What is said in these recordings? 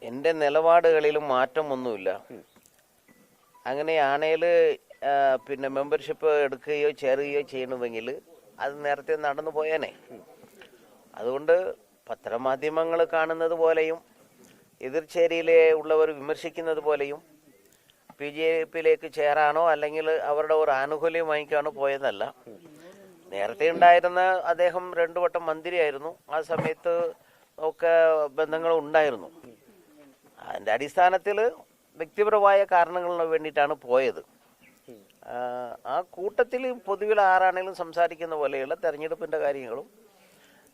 എൻ്റെ നിലപാടുകളിലും മാറ്റമൊന്നുമില്ല. അങ്ങനെയാണേൽ പിന്നെ മെമ്പർഷിപ്പ് എടുക്കുകയോ ചേരുകയോ ചെയ്യണമെങ്കിൽ അത് നേരത്തെ നടന്നു പോയേനെ. അതുകൊണ്ട് പത്രമാധ്യമങ്ങൾ കാണുന്നത് പോലെയും എതിർചേരിയിലെ ഉള്ളവർ വിമർശിക്കുന്നത് പോലെയും BJP-യിലേക്ക് ചേരാനോ അല്ലെങ്കിൽ അവരുടെ ഒരു ആനുകൂല്യം വാങ്ങിക്കാനോ പോയതല്ല. നേരത്തെ ഉണ്ടായിരുന്ന അദ്ദേഹം 2 വട്ടം മന്ത്രിയായിരുന്നു. ആ സമയത്ത് ഒക്കെ ബന്ധങ്ങൾ ഉണ്ടായിരുന്നു. അതിൻ്റെ അടിസ്ഥാനത്തിൽ വ്യക്തിപരമായ കാരണങ്ങൾക്ക് വേണ്ടിയിട്ടാണ് പോയത്. ആ കൂട്ടത്തിൽ പൊതുവിൽ ആരാണെങ്കിലും സംസാരിക്കുന്ന പോലെയുള്ള തെരഞ്ഞെടുപ്പിൻ്റെ കാര്യങ്ങളും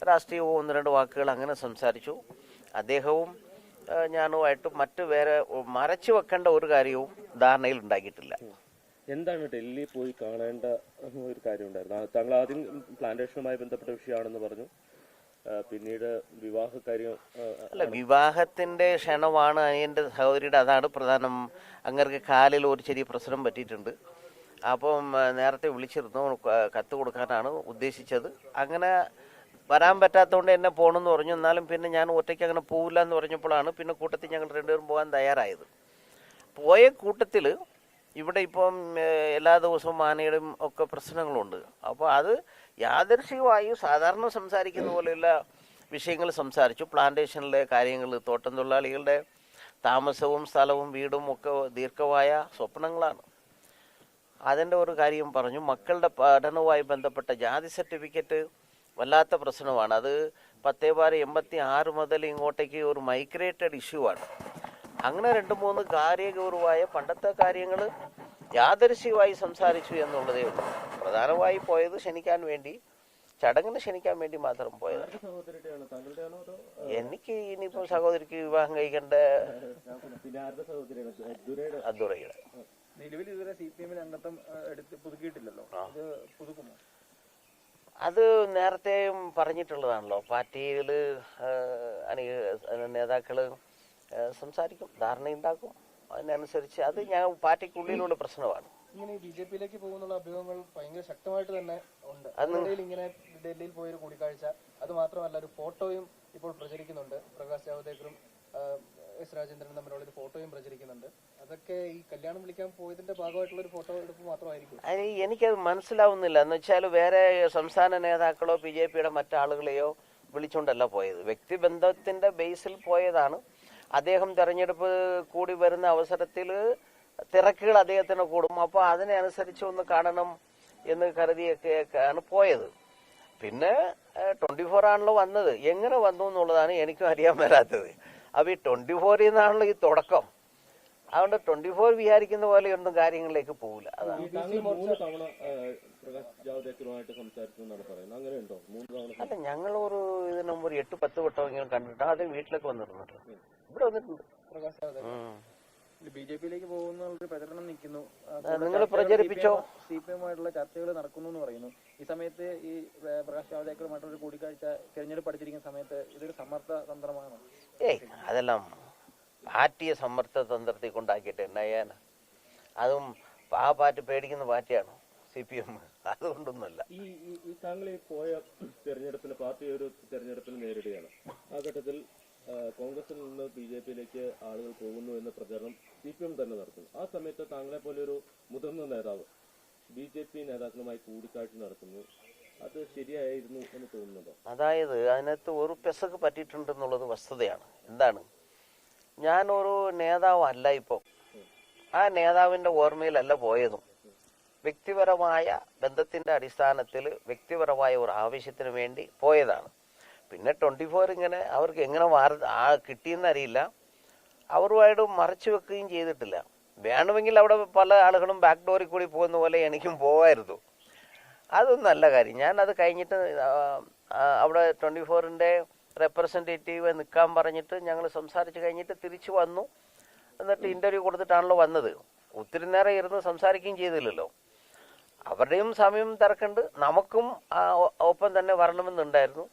രാഷ്ട്രീയവും 1-2 വാക്കുകൾ അങ്ങനെ സംസാരിച്ചു. അദ്ദേഹവും ഞാനുമായിട്ട് മറ്റ് വേറെ മറച്ചു വെക്കേണ്ട ഒരു കാര്യവും ധാരണയിൽ ഉണ്ടാക്കിയിട്ടില്ല. എന്താണ് ഡൽഹി പോയി കാണേണ്ട ഒരു കാര്യം ഉണ്ടായിരുന്നു? താങ്കൾ ആദ്യം പ്ലാന്റേഷനുമായി ബന്ധപ്പെട്ട വിഷയമാണെന്ന് പറഞ്ഞു, പിന്നീട് വിവാഹ കാര്യം അല്ല, വിവാഹത്തിന്റെ ക്ഷണമാണ് എൻ്റെ സഹോദരിയുടെ. അതാണ് പ്രധാനം. അങ്ങർക്ക് കാലിൽ ഒരു ചെറിയ പ്രശ്നം പറ്റിയിട്ടുണ്ട്. അപ്പം നേരത്തെ വിളിച്ചിരുന്നു, കത്ത് കൊടുക്കാനാണ് ഉദ്ദേശിച്ചത്. അങ്ങനെ വരാൻ പറ്റാത്തതുകൊണ്ട് എന്നെ പോകണമെന്ന് പറഞ്ഞു. എന്നാലും പിന്നെ ഞാൻ ഒറ്റയ്ക്ക് അങ്ങനെ പോവില്ല എന്ന് പറഞ്ഞപ്പോഴാണ് പിന്നെ കൂട്ടത്തിൽ ഞങ്ങൾ 2 പേരും പോകാൻ തയ്യാറായത്. പോയ കൂട്ടത്തിൽ ഇവിടെ ഇപ്പം എല്ലാ ദിവസവും ആനയുടെയും ഒക്കെ പ്രശ്നങ്ങളുണ്ട്. അപ്പോൾ അത് യാദൃശ്ചികമായി സാധാരണ സംസാരിക്കുന്ന പോലെയുള്ള വിഷയങ്ങൾ സംസാരിച്ചു. പ്ലാന്റേഷനിലെ കാര്യങ്ങൾ, തോട്ടം തൊഴിലാളികളുടെ താമസവും സ്ഥലവും വീടും ഒക്കെ ദീർഘമായ സ്വപ്നങ്ങളാണ്. അതിൻ്റെ ഒരു കാര്യം പറഞ്ഞു. മക്കളുടെ പഠനവുമായി ബന്ധപ്പെട്ട ജാതി സർട്ടിഫിക്കറ്റ് വല്ലാത്ത പ്രശ്നമാണ്. അത് 10/86 മുതൽ ഇങ്ങോട്ടേക്ക് ഒരു മൈഗ്രേറ്റഡ് ഇഷ്യൂ ആണ്. അങ്ങനെ 2-3 കാര്യഗൗരവമായ പണ്ടത്തെ കാര്യങ്ങൾ യാദൃശ്ചികമായി സംസാരിച്ചു എന്നുള്ളതേ ഉള്ളൂ. പ്രധാനമായി പോയത് ക്ഷണിക്കാൻ വേണ്ടി, ചടങ്ങിന് ക്ഷണിക്കാൻ വേണ്ടി മാത്രം പോയത്. എനിക്ക് ഇനിയിപ്പോൾ സഹോദരിക്ക് വിവാഹം കഴിക്കേണ്ട അദ്ദുറയുടെ. നിലവിൽ ഇതുവരെ CPM-ൽ അംഗത്വം പുതുക്കിയിട്ടില്ലല്ലോ, അത് പുതുക്കുമോ? അത് നേരത്തെയും പറഞ്ഞിട്ടുള്ളതാണല്ലോ. പാർട്ടിയിൽ നേതാക്കൾ സംസാരിക്കും, ധാരണയുണ്ടാക്കും. അതിനനുസരിച്ച് അത് ഞാൻ പാർട്ടിക്കുള്ളിലുള്ള പ്രശ്നമാണ്. ഇങ്ങനെ BJP-യിലേക്ക് പോകുന്നുള്ള അഭ്യൂഹങ്ങൾ ഭയങ്കര ശക്തമായിട്ട് തന്നെ ഉണ്ട്. ഇങ്ങനെ ഡൽഹിയിൽ പോയൊരു കൂടിക്കാഴ്ച, അത് മാത്രമല്ല ഒരു ഫോട്ടോയും ഇപ്പോൾ പ്രചരിക്കുന്നുണ്ട്. പ്രകാശ് ജാവ്ദേക്കറും S. രാജേന്ദ്രനും തമ്മിലുള്ള ഒരു ഫോട്ടോയും പ്രചരിക്കുന്നുണ്ട്. അതൊക്കെ ഈ കല്യാണം വിളിക്കാൻ പോയതിന്റെ ഭാഗമായിട്ടുള്ള ഒരു ഫോട്ടോ എടുപ്പ് മാത്രമായിരിക്കും. എനിക്കത് മനസ്സിലാവുന്നില്ല. എന്ന് വെച്ചാൽ വേറെ സംസ്ഥാന നേതാക്കളോ BJP-യുടെ മറ്റാളുകളെയോ വിളിച്ചുകൊണ്ടല്ല പോയത്. വ്യക്തിബന്ധത്തിന്റെ ബേസിൽ പോയതാണ്. അദ്ദേഹം തെരഞ്ഞെടുപ്പ് കൂടി വരുന്ന അവസരത്തിൽ തിരക്കുകൾ അദ്ദേഹത്തിന് കൂടും. അപ്പോൾ അതിനനുസരിച്ച് ഒന്ന് കാണണം എന്ന് കരുതിയൊക്കെയാണ് പോയത്. പിന്നെ 24 ആണല്ലോ വന്നത്. എങ്ങനെ വന്നു എന്നുള്ളതാണ് എനിക്കും അറിയാൻ വരാത്തത്. അപ്പോൾ ഈ 24 നിന്നാണല്ലോ ഈ തുടക്കം. അതുകൊണ്ട് 24 വിചാരിക്കുന്ന പോലെയൊന്നും കാര്യങ്ങളിലേക്ക് പോകില്ല. അതാണ്. അല്ല, ഞങ്ങളൊരു ഇതിനു മുമ്പ് 8-10 വട്ടമെങ്കിലും കണ്ടിട്ടാണ്. ആദ്യം വീട്ടിലേക്ക് വന്നിരുന്നുണ്ട്, ഇവിടെ വന്നിട്ടുണ്ട്. BJP-യിലേക്ക് പോകുന്ന ഒരു പ്രചരണം നിൽക്കുന്നു. നിങ്ങൾ പ്രചരിപ്പിച്ചോ? CPM-ആയിട്ടുള്ള ചർച്ചകൾ നടക്കുന്നു എന്ന് പറയുന്നു. ഈ സമയത്ത് ഈ പ്രകാശ് ജാവ്ദേക്കറുമായിട്ടൊരു കൂടിക്കാഴ്ച തെരഞ്ഞെടുപ്പ് അടുത്തിരിക്കുന്ന സമയത്ത് ഇതൊരു സമ്മർദ്ദ തന്ത്രമാണ്. അതെല്ലാം പാർട്ടിയെ സമ്മർദ്ദ തന്ത്രത്തിൽ കൊണ്ടാക്കിയിട്ട് എന്നായാൽ അതും ആ പാർട്ടി പേടിക്കുന്ന പാർട്ടിയാണ് CPM. അതുകൊണ്ടൊന്നുമല്ല. ഈ താങ്കൾ പോയ തെരഞ്ഞെടുപ്പിന് പാർട്ടി ഒരു തെരഞ്ഞെടുപ്പിന് നേരിടുകയാണ്. ആ ഘട്ടത്തിൽ കോൺഗ്രസിൽ നിന്ന് BJP-യിലേക്ക് ആളുകൾ പോകുന്നു എന്ന പ്രചരണം CPM തന്നെ നടത്തുന്നു. ആ സമയത്ത് താങ്കളെ പോലെ ഒരു മുതിർന്ന നേതാവ് BJP നേതാക്കളുമായി കൂടിക്കാഴ്ച നടത്തുന്നു. അത് ശരിയായിരുന്നു എന്ന് തോന്നുന്നുണ്ടോ? അതായത് അതിനകത്ത് ഒരു പെസക്ക് പറ്റിയിട്ടുണ്ടെന്നുള്ളത് വസ്തുതയാണ്. എന്താണ്, ഞാനൊരു നേതാവല്ല. ഇപ്പോൾ ആ നേതാവിൻ്റെ ഓർമ്മയിലല്ല പോയതും. വ്യക്തിപരമായ ബന്ധത്തിൻ്റെ അടിസ്ഥാനത്തിൽ വ്യക്തിപരമായ ഒരു ആവശ്യത്തിന് വേണ്ടി പോയതാണ്. പിന്നെ 24 ഇങ്ങനെ അവർക്ക് എങ്ങനെ കിട്ടിയെന്നറിയില്ല. അവരുമായിട്ട് മറച്ചു വെക്കുകയും ചെയ്തിട്ടില്ല. വേണമെങ്കിൽ അവിടെ പല ആളുകളും ബാക്ക് ഡോറിൽ കൂടി പോകുന്ന പോലെ എനിക്കും പോകായിരുന്നു. അതൊന്നും നല്ല കാര്യം. ഞാനത് കഴിഞ്ഞിട്ട് അവിടെ 24-ൻ്റെ റെപ്രസെൻറ്റേറ്റീവ് നിൽക്കാൻ പറഞ്ഞിട്ട് ഞങ്ങൾ സംസാരിച്ച് കഴിഞ്ഞിട്ട് തിരിച്ചു വന്നു. എന്നിട്ട് ഇൻ്റർവ്യൂ കൊടുത്തിട്ടാണല്ലോ വന്നത്. ഒത്തിരി നേരം ഇരുന്ന് സംസാരിക്കുകയും ചെയ്തില്ലല്ലോ. അവരുടെയും സമയം തിരക്കുണ്ട്, നമുക്കും ഒപ്പം തന്നെ വരണമെന്നുണ്ടായിരുന്നു.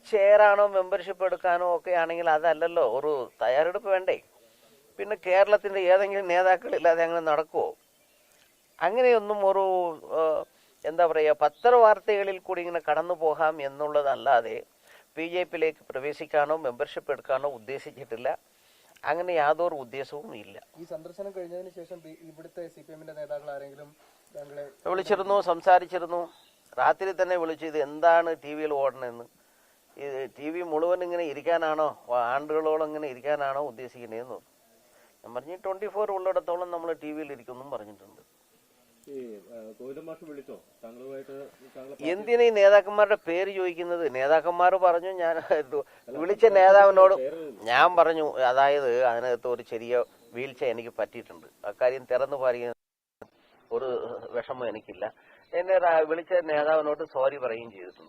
ചെയറാണോ മെമ്പർഷിപ്പ് എടുക്കാനോ ഒക്കെ ആണെങ്കിൽ അതല്ലല്ലോ, ഒരു തയ്യാറെടുപ്പ് വേണ്ടേ? പിന്നെ കേരളത്തിൻ്റെ ഏതെങ്കിലും നേതാക്കളില്ലാതെ അങ്ങനെ നടക്കുമോ? അങ്ങനെയൊന്നും ഒരു എന്താ പറയുക, പത്രവാർത്തകളിൽ കൂടി ഇങ്ങനെ കടന്നു പോകാം എന്നുള്ളതല്ലാതെ BJP-യിലേക്ക് പ്രവേശിക്കാനോ മെമ്പർഷിപ്പ് എടുക്കാനോ ഉദ്ദേശിച്ചിട്ടില്ല. അങ്ങനെ യാതൊരു ഉദ്ദേശവും ഇല്ല. ഈ സന്ദർശനം കഴിഞ്ഞതിന് ശേഷം ഇവിടുത്തെ CPM-ന്റെ നേതാക്കൾ ആരെങ്കിലും താങ്കളെ വിളിച്ചിരുന്നു, സംസാരിച്ചിരുന്നു. രാത്രി തന്നെ വിളിച്ചു, ഇത് എന്താണ് TV-യിൽ ഓടണമെന്ന്. ഇത് TV മുഴുവൻ ഇങ്ങനെ ഇരിക്കാനാണോ, ആണ്ടുകളോളം ഇങ്ങനെ ഇരിക്കാനാണോ ഉദ്ദേശിക്കുന്നതെന്ന്. ഞാൻ പറഞ്ഞു 24 ഉള്ളിടത്തോളം നമ്മൾ TV-യിൽ ഇരിക്കുമെന്നും പറഞ്ഞിട്ടുണ്ട്. ഈ ഗോവിന്ദൻ മാഷ് വിളിച്ചോ താങ്കളുമായിട്ട്? എന്തിനാ ഈ നേതാക്കന്മാരുടെ പേര് ചോദിക്കുന്നത്? നേതാക്കന്മാർ പറഞ്ഞു, ഞാൻ വിളിച്ച നേതാവിനോട് ഞാൻ പറഞ്ഞു, അതായത് അതിനകത്ത് ഒരു ചെറിയ വീഴ്ച എനിക്ക് പറ്റിയിട്ടുണ്ട്, അക്കാര്യം തുറന്നു പറയുന്ന ഒരു വിഷമം എനിക്കില്ല. എന്നെ വിളിച്ച നേതാവിനോട് സോറി പറയുകയും ചെയ്തിട്ടുണ്ട്.